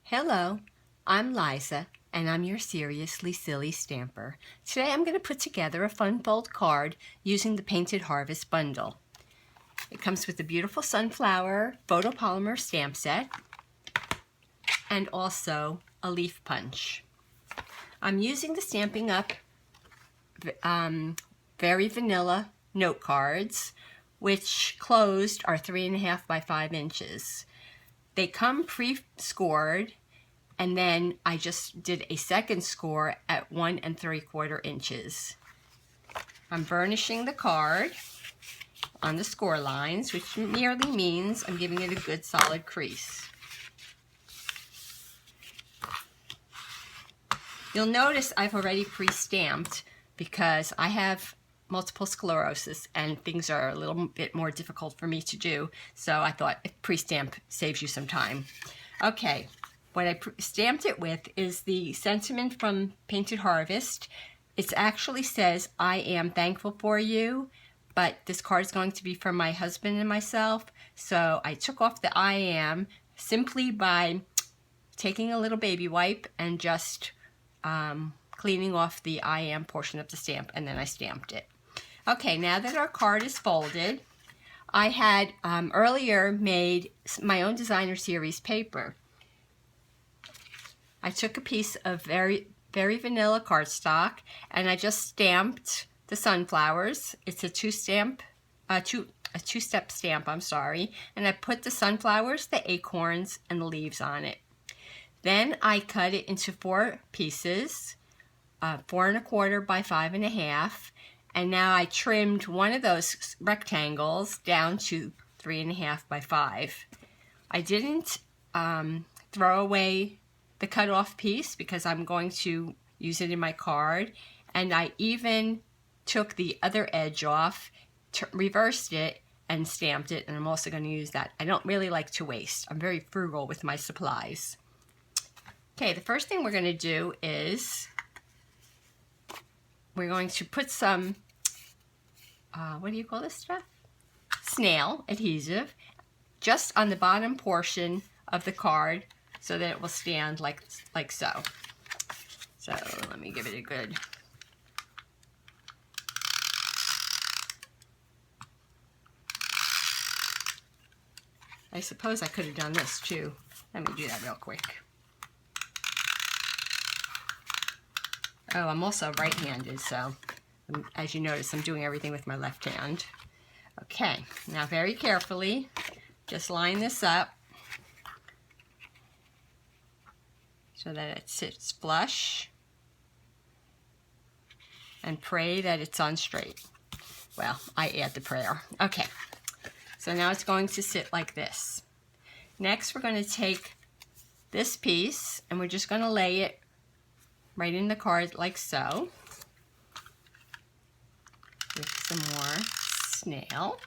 Hello, I'm Liza, and I'm your Seriously Silly Stamper. Today I'm going to put together a fun fold card using the Painted Harvest bundle. It comes with a beautiful sunflower photopolymer stamp set and also a leaf punch. I'm using the Stampin' Up! Very Vanilla note cards, which closed are 3.5 by 5 inches. They come pre-scored, and then I just did a second score at 1 3/4 inches. I'm burnishing the card on the score lines, which merely means I'm giving it a good solid crease. You'll notice I've already pre-stamped because I have multiple sclerosis and things are a little bit more difficult for me to do, so I thought pre-stamp saves you some time. Okay, what I stamped it with is the sentiment from Painted Harvest. It actually says, "I am thankful for you," but this card is going to be for my husband and myself, so I took off the "I am" simply by taking a little baby wipe and just cleaning off the "I am" portion of the stamp, and then I stamped it. Okay, now that our card is folded, I had earlier made my own designer series paper. I took a piece of very vanilla cardstock and I just stamped the sunflowers. It's a two-step stamp, I'm sorry, and I put the sunflowers, the acorns, and the leaves on it. Then I cut it into 4 pieces, 4 1/4 by 5 1/2, and now I trimmed one of those rectangles down to 3 1/2 by 5. I didn't throw away the cut off piece because I'm going to use it in my card, and I even took the other edge off, reversed it, and stamped it, and I'm also going to use that. I don't really like to waste. I'm very frugal with my supplies. Okay, the first thing we're going to do is we're going to put some, what do you call this stuff? Snail adhesive just on the bottom portion of the card so that it will stand like so. So let me give it a good. I suppose I could have done this too. Let me do that real quick. Oh, I'm also right-handed, so as you notice, I'm doing everything with my left hand. Okay, now very carefully, just line this up so that it sits flush, and pray that it's on straight. Well, I add the prayer. Okay, so now it's going to sit like this. Next, we're going to take this piece, and we're just going to lay it right in the card like so, with some more snail,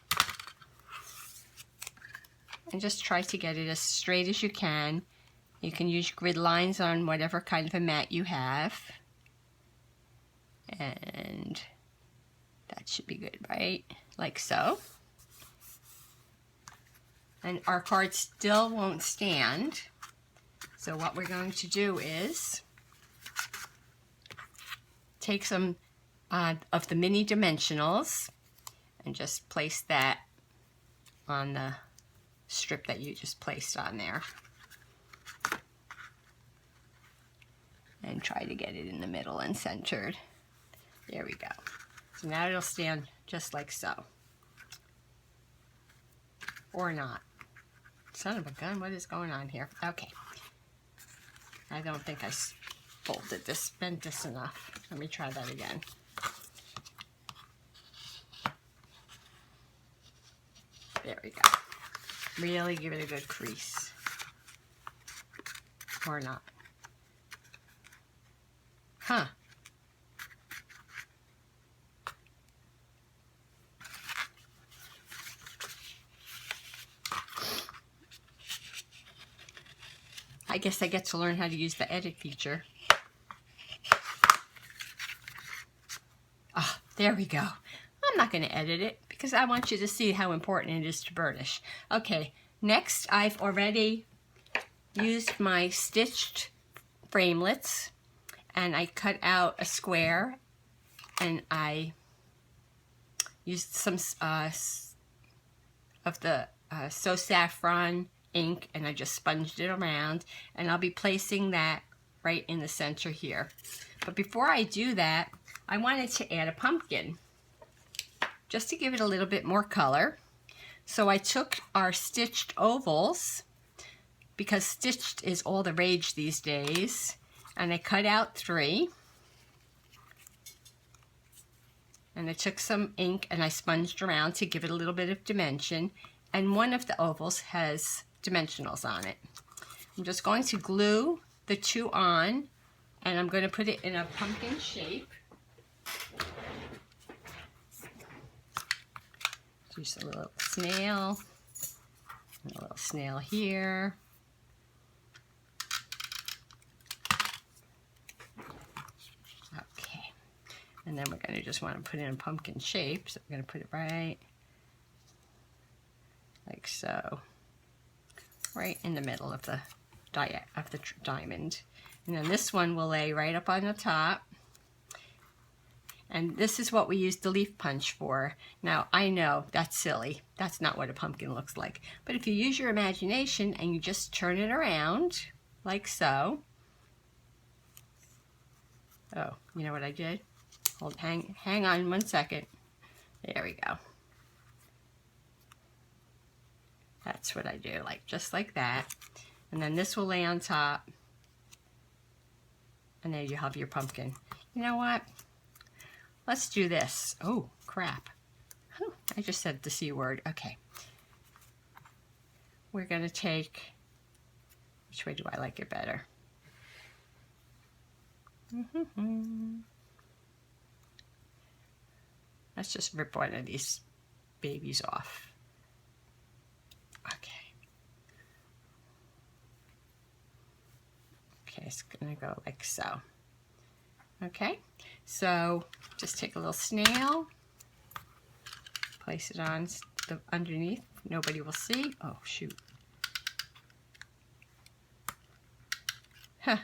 and just try to get it as straight as you can. You can use grid lines on whatever kind of a mat you have, and that should be good, right? Like so. And our card still won't stand, so what we're going to do is take some of the mini dimensionals and just place that on the strip that you just placed on there. And try to get it in the middle and centered. There we go. So now it'll stand just like so. Or not. Son of a gun, what is going on here? Okay. I don't think I folded this, bent this enough. Let me try that again. There we go. Really give it a good crease. Or not. Huh. I guess I get to learn how to use the edit feature. Ah, there we go. I'm not going to edit it because I want you to see how important it is to burnish. Okay, next I've already used my stitched framelits and I cut out a square and I used some of the So Saffron ink and I just sponged it around, and I'll be placing that right in the center here. But before I do that, I wanted to add a pumpkin just to give it a little bit more color. So I took our stitched ovals, because stitched is all the rage these days, and I cut out 3. And I took some ink and I sponged around to give it a little bit of dimension, and one of the ovals has dimensionals on it. I'm just going to glue the 2 on, and I'm going to put it in a pumpkin shape. Just a little snail, and a little snail here. Okay, and then we're going to just want to put it in a pumpkin shape, so we're going to put it right like so, right in the middle of the diamond. And then this one will lay right up on the top. And this is what we use the leaf punch for. Now, I know that's silly. That's not what a pumpkin looks like. But if you use your imagination and you just turn it around, like so. Oh, you know what I did? Hang on 1 second. There we go. That's what I do, just like that. And then this will lay on top. And there you have your pumpkin. You know what? Let's do this. Oh, crap. Whew, I just said the C word. Okay. We're going to take, which way do I like it better? Let's just rip one of these babies off. Okay. Okay, it's going to go like so. Okay, so just take a little snail, place it on the underneath. Nobody will see. Oh, shoot. Huh.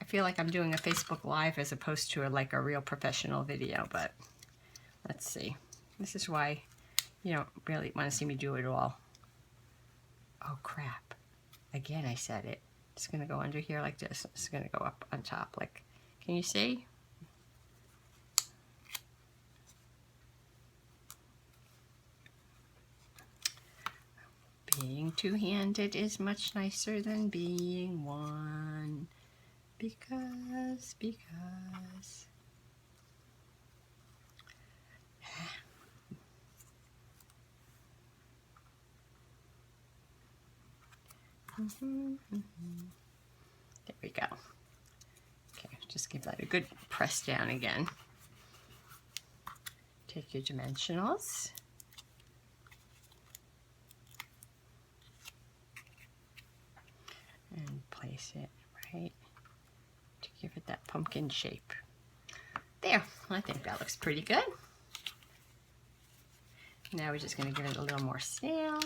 I feel like I'm doing a Facebook Live as opposed to a real professional video, but let's see. This is why you don't really want to see me do it all. Oh, crap. Again, I said it. It's going to go under here like this. It's going to go up on top like... Can you see? Being two-handed is much nicer than being one. Because. There we go. Just give that a good press down again. Take your dimensionals. And place it right to give it that pumpkin shape. There, I think that looks pretty good. Now we're just going to give it a little more snail.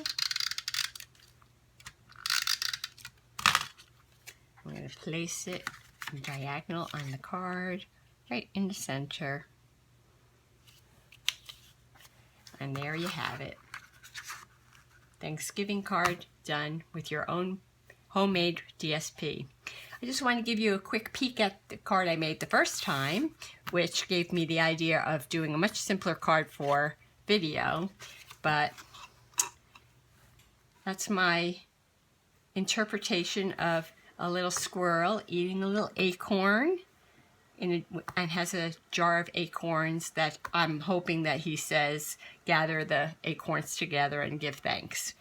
I'm going to place it diagonal on the card, right in the center. And there you have it. Thanksgiving card done with your own homemade DSP. I just want to give you a quick peek at the card I made the first time, which gave me the idea of doing a much simpler card for video, but that's my interpretation of a little squirrel eating a little acorn, and has a jar of acorns that I'm hoping that he says, gather the acorns together and give thanks.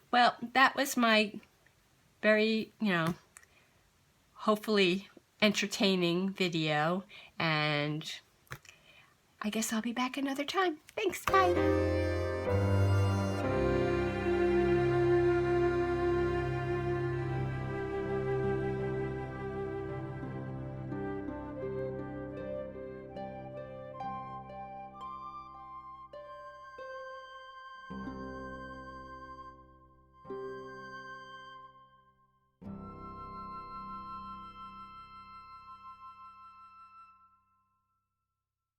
Well, that was my very, hopefully entertaining video, and I guess I'll be back another time. Thanks, bye.